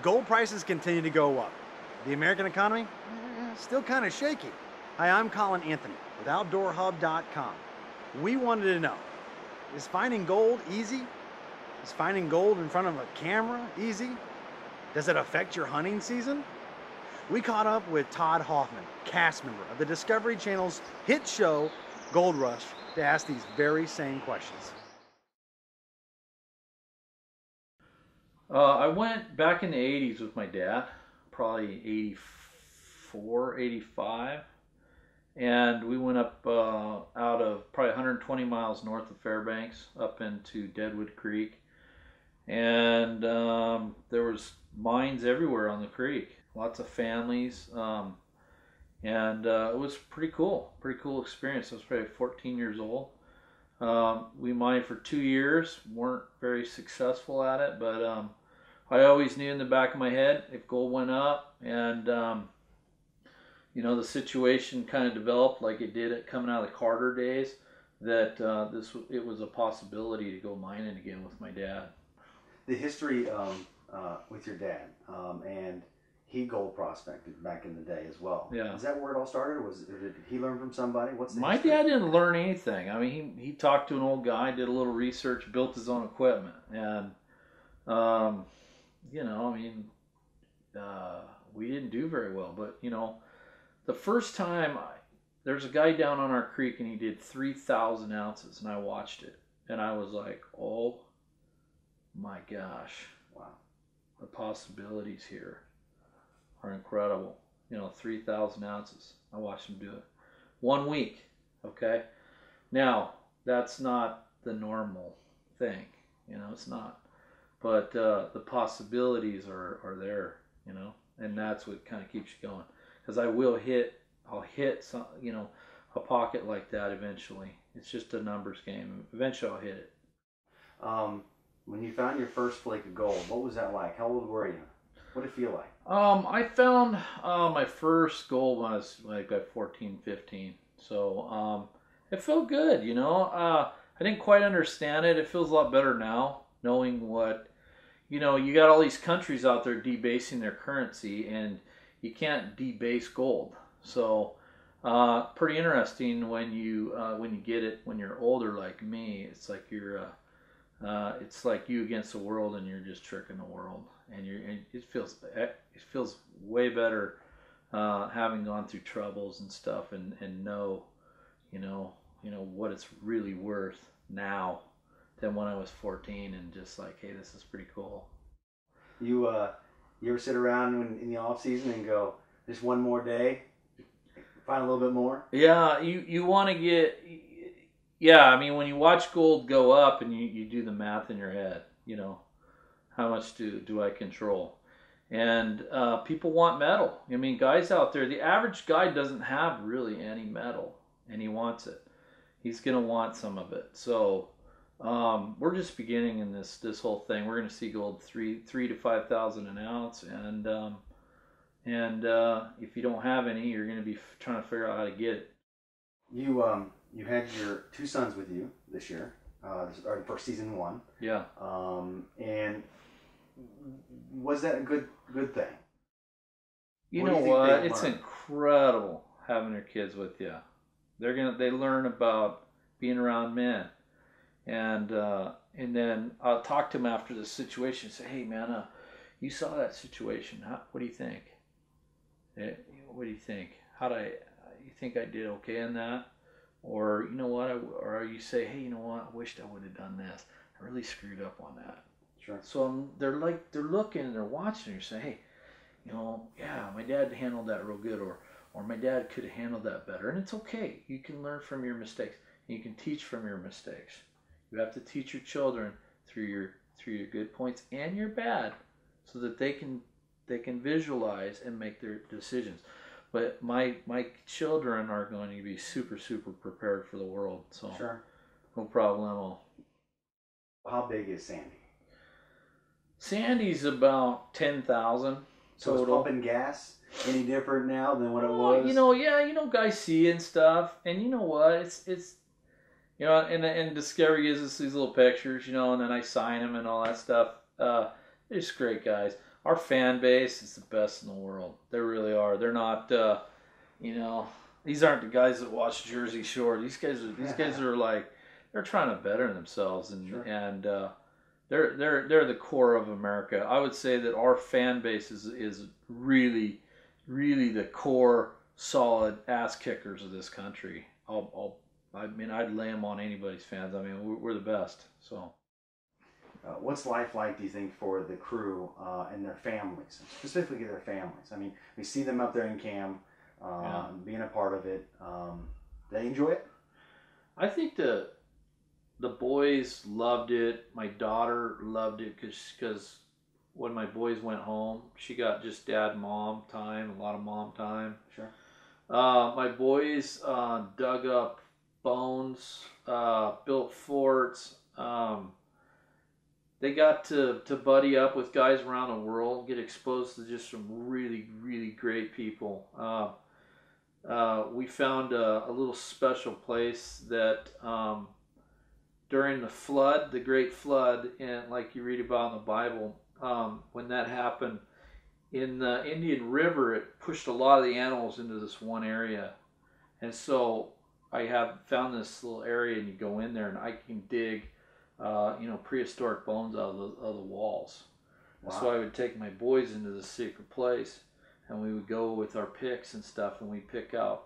Gold prices continue to go up. The American economy, still kind of shaky. Hi, I'm Colin Anthony with OutdoorHub.com. We wanted to know, is finding gold easy? Is finding gold in front of a camera easy? Does it affect your hunting season? We caught up with Todd Hoffman, cast member of the Discovery Channel's hit show, Gold Rush, to ask these very same questions. I went back in the 80s with my dad, probably 84, 85. And we went up out of probably 120 miles north of Fairbanks up into Deadwood Creek. And there was mines everywhere on the creek, lots of families. And it was pretty cool experience. I was probably 14 years old. We mined for 2 years, weren't very successful at it, but I always knew in the back of my head if gold went up and you know, the situation kind of developed like it did coming out of the Carter days, that it was a possibility to go mining again with my dad. The history with your dad, and he gold prospected back in the day as well. Yeah. Is that where it all started? Or did he learn from somebody? What's the My history? dad didn't learn anything. I mean, he talked to an old guy, did a little research, built his own equipment, and you know, I mean, we didn't do very well. But you know, the first time there's a guy down on our creek and he did 3,000 ounces, and I watched it, and I was like, oh my gosh, wow, the possibilities here are incredible. You know, 3,000 ounces. I watched him do it 1 week. Okay, now that's not the normal thing. You know, it's not. But the possibilities are there. You know, and that's what kind of keeps you going. Because I'll hit some, you know, a pocket like that eventually. It's just a numbers game. Eventually I'll hit it. When you found your first flake of gold, what was that like? How old were you? What did it feel like? I found my first gold when I was like at 14, 15. So it felt good, you know. I didn't quite understand it. It feels a lot better now, knowing what, you know, you got all these countries out there debasing their currency, and you can't debase gold. So pretty interesting when you get it when you're older like me. It's like it's like you against the world, and you're just tricking the world. And it feels way better having gone through troubles and stuff, and know you know what it's really worth now than when I was 14 and just like, hey, this is pretty cool. You ever sit around in the off season and go, just one more day, find a little bit more? Yeah, you want to get, yeah, I mean, when you watch gold go up and you do the math in your head, you know, how much do I control? And people want metal. I mean, guys out there, the average guy doesn't have really any metal, and he wants it. He's going to want some of it. So we're just beginning in this whole thing. We're going to see gold 3,000 to 5,000 an ounce, and if you don't have any, you're going to be trying to figure out how to get it. You had your two sons with you this year, or for season 1. Yeah. And was that a good thing? You know what? It's incredible having your kids with you. They learn about being around men, and then I'll talk to them after the situation and say, hey man, you saw that situation. What do you think? What do you think? You think I did okay in that? Or you know what? Or you say, hey, you know what? I wished I would have done this. I really screwed up on that. Sure. So they're looking and they're watching. And you say, hey, you know, yeah, my dad handled that real good, or my dad could have handled that better. And it's okay. You can learn from your mistakes. You can teach from your mistakes. You have to teach your children through your good points and your bad, so that they can visualize and make their decisions. But my children are going to be super prepared for the world. So sure, no problemo. How big is Sandy? Sandy's about 10,000 So total. is pumping gas any different now than what it was? You know, yeah, you know, guys see and stuff, and you know what? It's you know, and Discovery gives us these little pictures, you know, and then I sign them and all that stuff. They're just great guys. our fan base is the best in the world. They really are. They're not, you know, these aren't the guys that watch Jersey Shore. These guys are like, they're trying to better themselves, and Sure. and they're the core of America. I would say that our fan base is really, really the core, solid ass kickers of this country. I mean, I'd lay them on anybody's fans. I mean, we're the best. So. What's life like, do you think, for the crew and their families, specifically their families? I mean, we see them up there in Cam, being a part of it. They enjoy it? I think the boys loved it. My daughter loved it because when my boys went home, she got just dad and mom time, a lot of mom time. Sure. My boys dug up bones, built forts. They got to buddy up with guys around the world, get exposed to just some really, really great people. We found a little special place that during the flood, the Great Flood, and like you read about in the Bible, when that happened, in the Indian River, it pushed a lot of the animals into this one area. And so I have found this little area, and you go in there, and I can dig prehistoric bones out of the walls. Wow. So I would take my boys into the secret place, and we would go with our picks and stuff, and we'd pick out,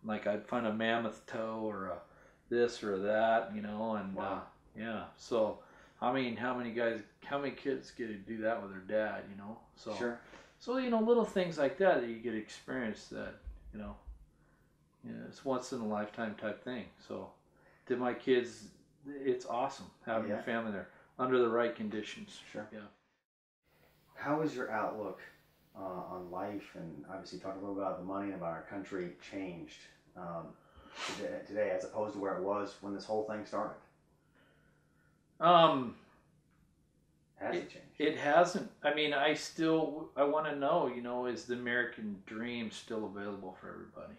like I'd find a mammoth toe or a this or that, and wow. Yeah. So I mean, how many kids get to do that with their dad, So sure. So little things like that you get to experience that, it's once in a lifetime type thing. So to my kids, it's awesome having your family there under the right conditions. Sure. Yeah. How is your outlook on life, and obviously talking a little bit about the money and about our country, changed today as opposed to where it was when this whole thing started? Has it changed? It hasn't. I mean, I want to know, is the American dream still available for everybody?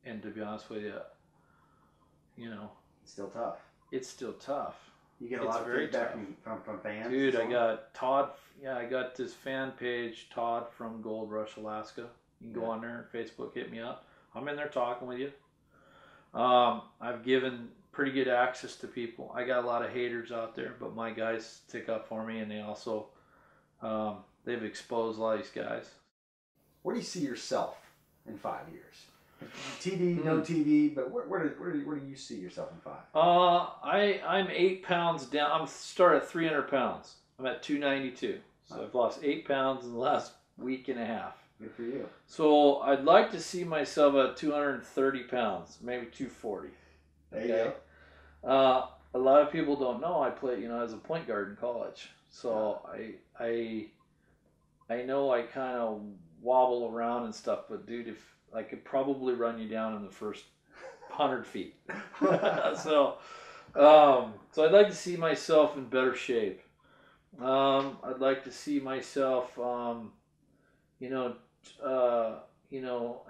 And to be honest with you, It's still tough. It's still tough. You get a lot of feedback from fans? Dude, I got Todd. Yeah, I got this fan page, Todd from Gold Rush, Alaska. You can go on there, Facebook, hit me up. I'm in there talking with you. I've given pretty good access to people. I got a lot of haters out there, but my guys stick up for me, and they also, they've exposed a lot of these guys. Where do you see yourself in 5 years? TV, no TV, but where do you see yourself in 5? I'm 8 pounds down. I'm started at 300 pounds. I'm at 292. So I've lost 8 pounds in the last week and a half. Good for you. So I'd like to see myself at 230 pounds, maybe 240. There you go. A lot of people don't know I played, as a point guard in college. So I know I kind of wobble around and stuff, but dude, if I could probably run you down in the first 100 feet. So I'd like to see myself in better shape. I'd like to see myself,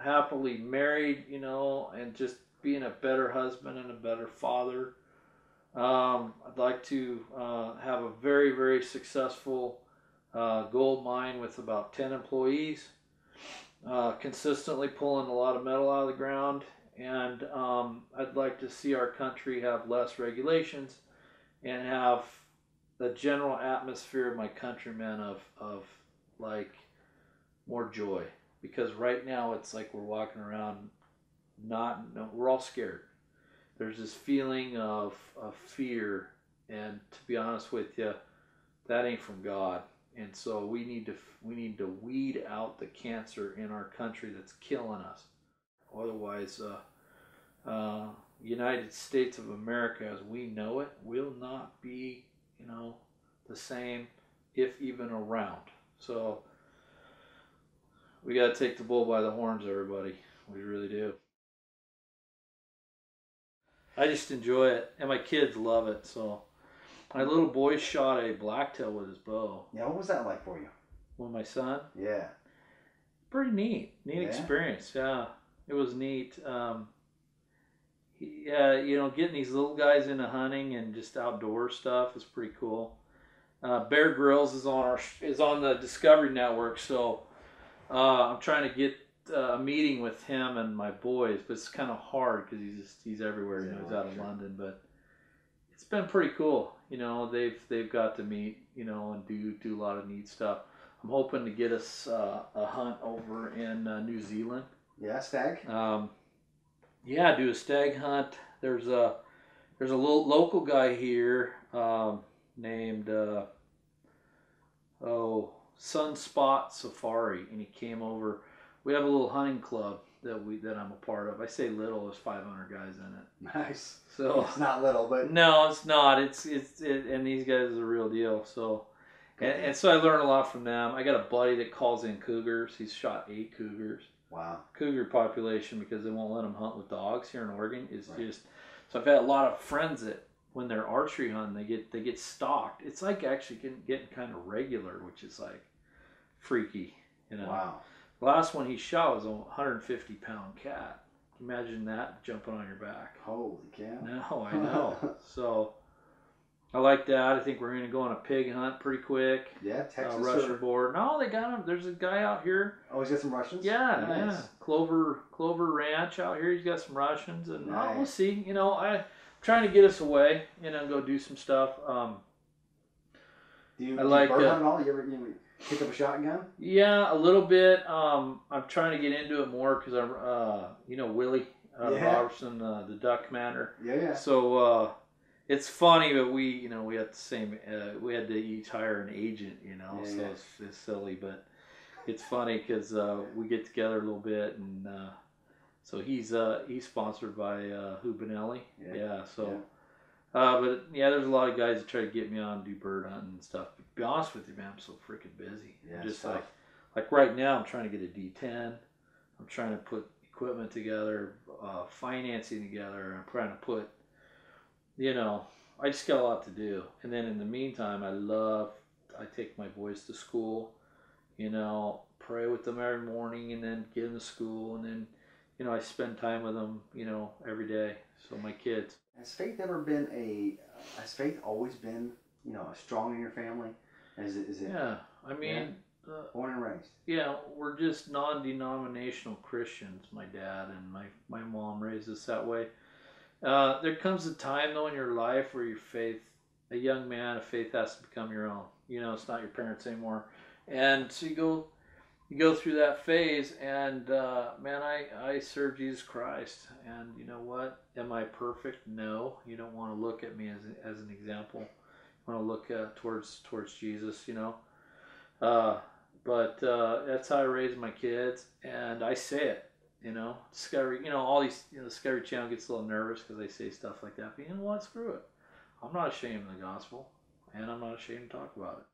happily married, and just being a better husband and a better father. I'd like to have a very, very successful gold mine with about 10 employees. Consistently pulling a lot of metal out of the ground, and I'd like to see our country have less regulations and have the general atmosphere of my countrymen of like more joy, because right now it's like we're walking around we're all scared. There's this feeling of fear, and to be honest with you, that ain't from God. And so we need to weed out the cancer in our country that's killing us. Otherwise, United States of America as we know it will not be, the same, if even around. So we got to take the bull by the horns, everybody. We really do. I just enjoy it, and my kids love it. So. My little boy shot a blacktail with his bow. Yeah, what was that like for you? With my son? Yeah. Pretty neat. Neat experience. Yeah, it was neat. Getting these little guys into hunting and just outdoor stuff is pretty cool. Bear Grylls is on the Discovery Network, so I'm trying to get a meeting with him and my boys, but it's kind of hard because he's everywhere. You know, he's out of London, but it's been pretty cool. You know, they've got to meet, you know, and do a lot of neat stuff. I'm hoping to get us a hunt over in New Zealand. Yeah, stag. Yeah, do a stag hunt. There's a little local guy here named Sunspot Safari, and he came over. We have a little hunting club that I'm a part of. I say little, there's 500 guys in it. Nice. So it's not little, but no, it's not. And these guys are a real deal. So and so I learned a lot from them. I got a buddy that calls in cougars. He's shot 8 cougars. Wow. Cougar population, because they won't let them hunt with dogs here in Oregon, is just. So I've had a lot of friends that when they're archery hunting, they get stalked. It's like actually getting kind of regular, which is like freaky, you know. Wow. The last one he shot was a 150-pound cat. Imagine that jumping on your back. Holy cow. No, I know. So I like that. I think we're going to go on a pig hunt pretty quick. Yeah, Texas. Russian boar. No, they got him. There's a guy out here. Oh, he's got some Russians? Yeah, nice. yeah. Clover Ranch out here. He's got some Russians, and nice. We'll see. You know, I'm trying to get us away. You know, go do some stuff. Do you bird hunt at all? You ever pick up a shotgun? Yeah, a little bit. I'm trying to get into it more because I'm, you know, Willie Robertson, the duck commander. Yeah. So it's funny, but we had the same. We had to each hire an agent, you know. Yeah, so yeah. It's silly, but it's funny because we get together a little bit, and so he's sponsored by Hubinelli. Yeah. So. But yeah, there's a lot of guys that try to get me on and do bird hunting and stuff. But to be honest with you, man, I'm so freaking busy. Yeah, Just like right now, I'm trying to get a D10. I'm trying to put equipment together, financing together. I'm trying to put, you know, I just got a lot to do. And then in the meantime, I take my boys to school, you know, pray with them every morning, and then get them to school, and then, you know, I spend time with them, you know, every day. So my kids. Has faith always been, you know, strong in your family? Is it? Yeah, I mean, born and raised. Yeah, we're just non-denominational Christians. My dad and my mom raised us that way. There comes a time though in your life where your faith, a young man of faith, has to become your own. You know, it's not your parents anymore, and so you go through that phase, and man, I serve Jesus Christ, and you know what? Am I perfect? No. You don't want to look at me as an example. You want to look towards Jesus, you know. But that's how I raise my kids, and I say it, you know. Discovery, you know, all these, you know, the Discovery Channel gets a little nervous because they say stuff like that, but you know what? Screw it. I'm not ashamed of the gospel, and I'm not ashamed to talk about it.